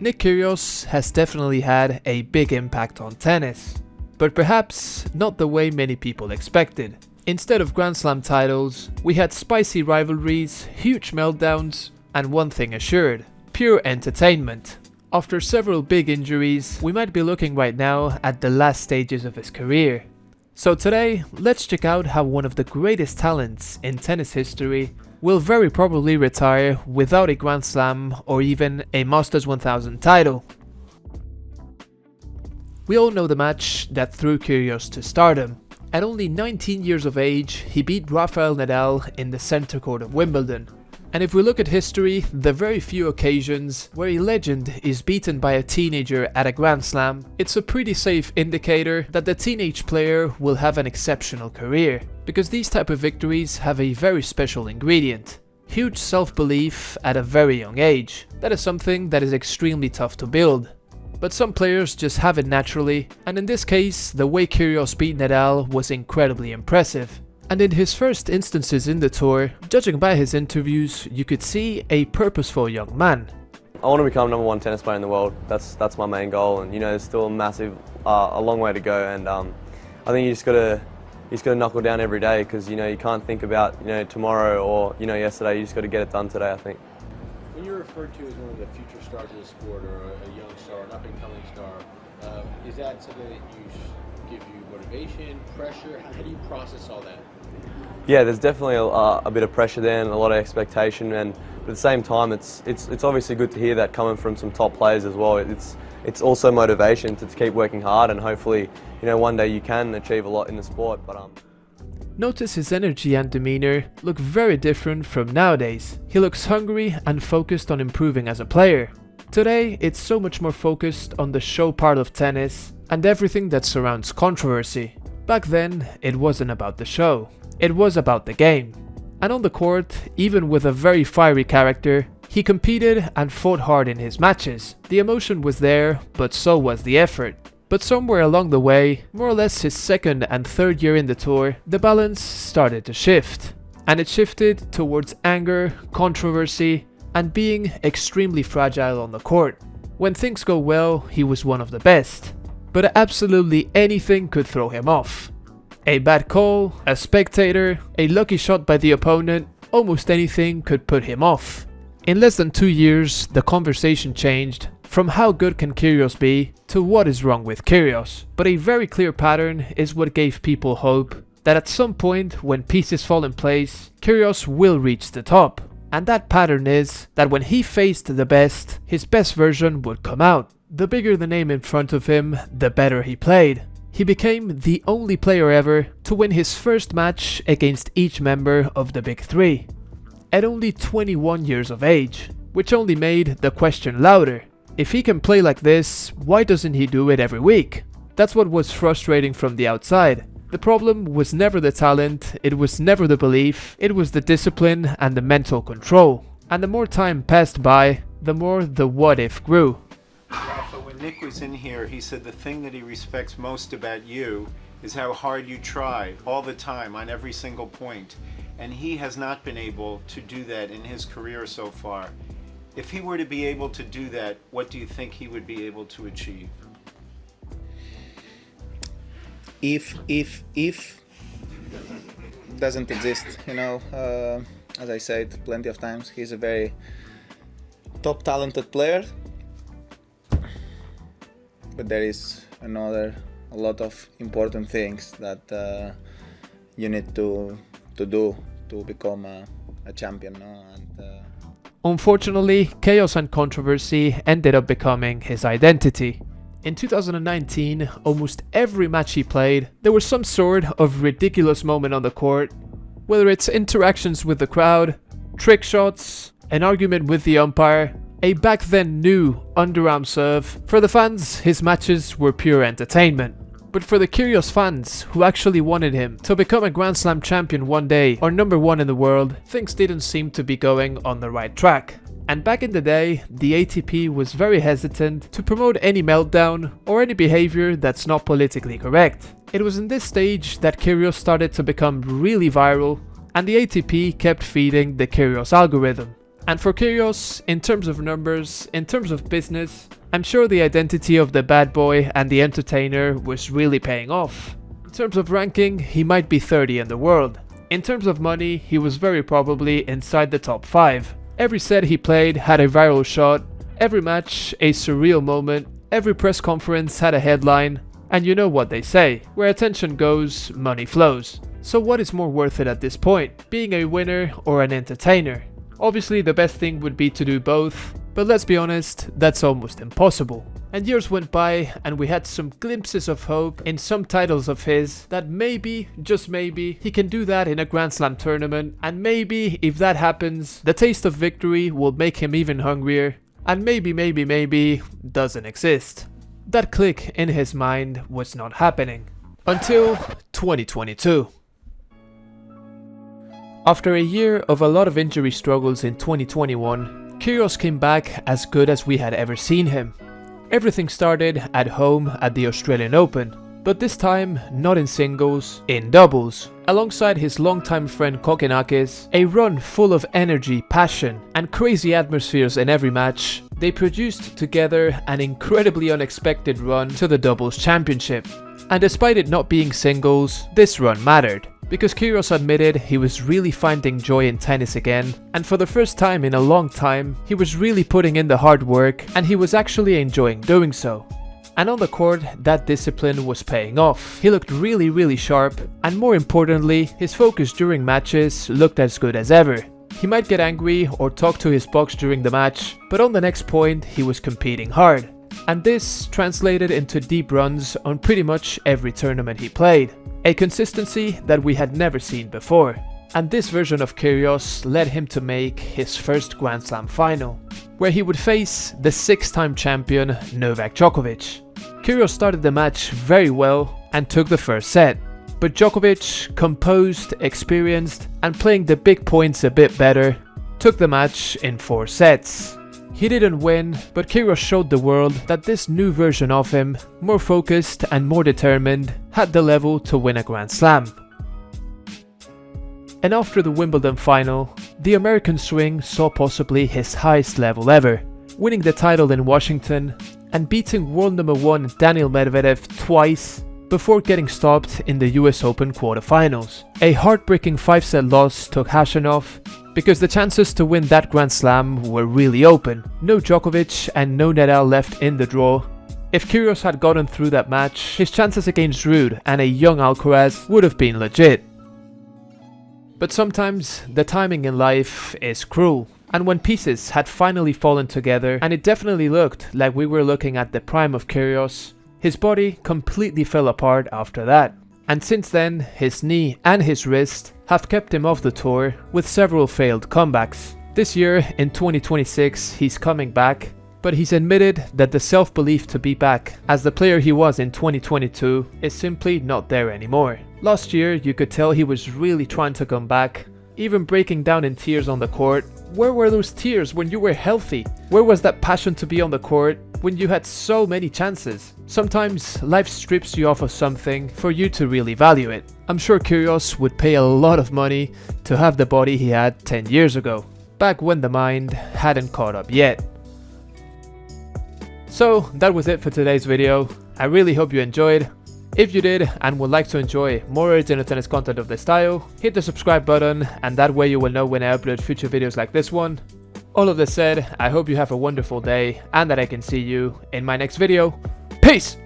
Nick Kyrgios has definitely had a big impact on tennis, but perhaps not the way many people expected. Instead of Grand Slam titles, we had spicy rivalries, huge meltdowns, and one thing assured: pure entertainment. After several big injuries, we might be looking right now at the last stages of his career. So today, let's check out how one of the greatest talents in tennis history will very probably retire without a Grand Slam or even a Masters 1000 title. We all know the match that threw Kyrgios to stardom. At only 19 years of age, he beat Rafael Nadal in the center court of Wimbledon. And if we look at history, the very few occasions where a legend is beaten by a teenager at a Grand Slam, it's a pretty safe indicator that the teenage player will have an exceptional career. Because these type of victories have a very special ingredient: huge self-belief at a very young age. That is something that is extremely tough to build. But some players just have it naturally, and in this case, the way Kyrgios beat Nadal was incredibly impressive. And in his first instances in the tour, judging by his interviews, you could see a purposeful young man. I want to become #1 tennis player in the world. That's my main goal, and there's still a long way to go. And I think you just gotta knuckle down every day, because you can't think about tomorrow or yesterday. You just got to get it done today, I think. When you're referred to as one of the future stars of the sport, or a young star, an up-and-coming star, is that something that give you motivation, pressure? How do you process all that? Yeah, there's definitely a bit of pressure there and a lot of expectation, but at the same time, it's obviously good to hear that coming from some top players as well. It's also motivation to keep working hard, and hopefully, one day you can achieve a lot in the sport. But Notice his energy and demeanor look very different from nowadays. He looks hungry and focused on improving as a player. Today, it's so much more focused on the show part of tennis and everything that surrounds controversy. Back then, it wasn't about the show. It was about the game. And on the court, even with a very fiery character, he competed and fought hard in his matches. The emotion was there, but so was the effort. But somewhere along the way, more or less his second and third year in the tour, the balance started to shift. And it shifted towards anger, controversy, and being extremely fragile on the court. When things go well, he was one of the best. But absolutely anything could throw him off. A bad call, a spectator, a lucky shot by the opponent, almost anything could put him off. In less than 2 years, the conversation changed from how good can Kyrgios be to what is wrong with Kyrgios. But a very clear pattern is what gave people hope that at some point, when pieces fall in place, Kyrgios will reach the top. And that pattern is that when he faced the best, his best version would come out. The bigger the name in front of him, the better he played. He became the only player ever to win his first match against each member of the Big Three, at only 21 years of age, which only made the question louder. If he can play like this, why doesn't he do it every week? That's what was frustrating from the outside. The problem was never the talent, it was never the belief, it was the discipline and the mental control. And the more time passed by, the more the what if grew. Rafa, when Nick was in here, he said the thing that he respects most about you is how hard you try all the time on every single point. And he has not been able to do that in his career so far. If he were to be able to do that, what do you think he would be able to achieve? If doesn't exist, as I said plenty of times, he's a very top talented player. But there is a lot of important things that you need to do to become a champion. Unfortunately, chaos and controversy ended up becoming his identity. In 2019, almost every match he played, there was some sort of ridiculous moment on the court, whether it's interactions with the crowd, trick shots, an argument with the umpire, a back then new underarm serve. For the fans, his matches were pure entertainment. But for the Kyrgios fans, who actually wanted him to become a Grand Slam champion one day or #1 in the world, things didn't seem to be going on the right track. And back in the day, the ATP was very hesitant to promote any meltdown or any behavior that's not politically correct. It was in this stage that Kyrgios started to become really viral, and the ATP kept feeding the Kyrgios algorithm. And for Kyrgios, in terms of numbers, in terms of business, I'm sure the identity of the bad boy and the entertainer was really paying off. In terms of ranking, he might be 30 in the world. In terms of money, he was very probably inside the top 5. Every set he played had a viral shot, every match a surreal moment, every press conference had a headline, and you know what they say, where attention goes, money flows. So what is more worth it at this point, being a winner or an entertainer? Obviously the best thing would be to do both, but let's be honest, that's almost impossible. And years went by and we had some glimpses of hope in some titles of his that maybe, just maybe, he can do that in a Grand Slam tournament, and maybe if that happens, the taste of victory will make him even hungrier, and maybe doesn't exist. That click in his mind was not happening. Until 2022. After a year of a lot of injury struggles in 2021, Kyrgios came back as good as we had ever seen him. Everything started at home at the Australian Open, but this time not in singles, in doubles. Alongside his longtime friend Kokkinakis, a run full of energy, passion, and crazy atmospheres in every match, they produced together an incredibly unexpected run to the doubles championship. And despite it not being singles, this run mattered, because Kyrgios admitted he was really finding joy in tennis again, and for the first time in a long time, he was really putting in the hard work, and he was actually enjoying doing so. And on the court, that discipline was paying off. He looked really sharp, and more importantly, his focus during matches looked as good as ever. He might get angry or talk to his box during the match, but on the next point, he was competing hard. And this translated into deep runs on pretty much every tournament he played. A consistency that we had never seen before. And this version of Kyrgios led him to make his first Grand Slam final, where he would face the 6-time champion Novak Djokovic. Kyrgios started the match very well and took the first set, but Djokovic, composed, experienced, and playing the big points a bit better, took the match in 4 sets. He didn't win, but Kyrgios showed the world that this new version of him, more focused and more determined, had the level to win a Grand Slam. And after the Wimbledon final, the American swing saw possibly his highest level ever, winning the title in Washington and beating world number 1 Daniil Medvedev twice before getting stopped in the US Open quarterfinals. A heartbreaking 5-set loss to Khachanov, because the chances to win that Grand Slam were really open. No Djokovic and no Nadal left in the draw. If Kyrgios had gotten through that match, his chances against Ruud and a young Alcaraz would have been legit. But sometimes the timing in life is cruel, and when pieces had finally fallen together, and it definitely looked like we were looking at the prime of Kyrgios, his body completely fell apart after that. And since then, his knee and his wrist have kept him off the tour with several failed comebacks. This year, in 2026, he's coming back, but he's admitted that the self-belief to be back as the player he was in 2022 is simply not there anymore. Last year, you could tell he was really trying to come back, even breaking down in tears on the court. Where were those tears when you were healthy? Where was that passion to be on the court when you had so many chances? Sometimes life strips you off of something for you to really value it. I'm sure Kyrgios would pay a lot of money to have the body he had 10 years ago, back when the mind hadn't caught up yet. So that was it for today's video. I really hope you enjoyed. If you did and would like to enjoy more original tennis content of this style, hit the subscribe button, and that way you will know when I upload future videos like this one. All of this said, I hope you have a wonderful day and that I can see you in my next video. Peace!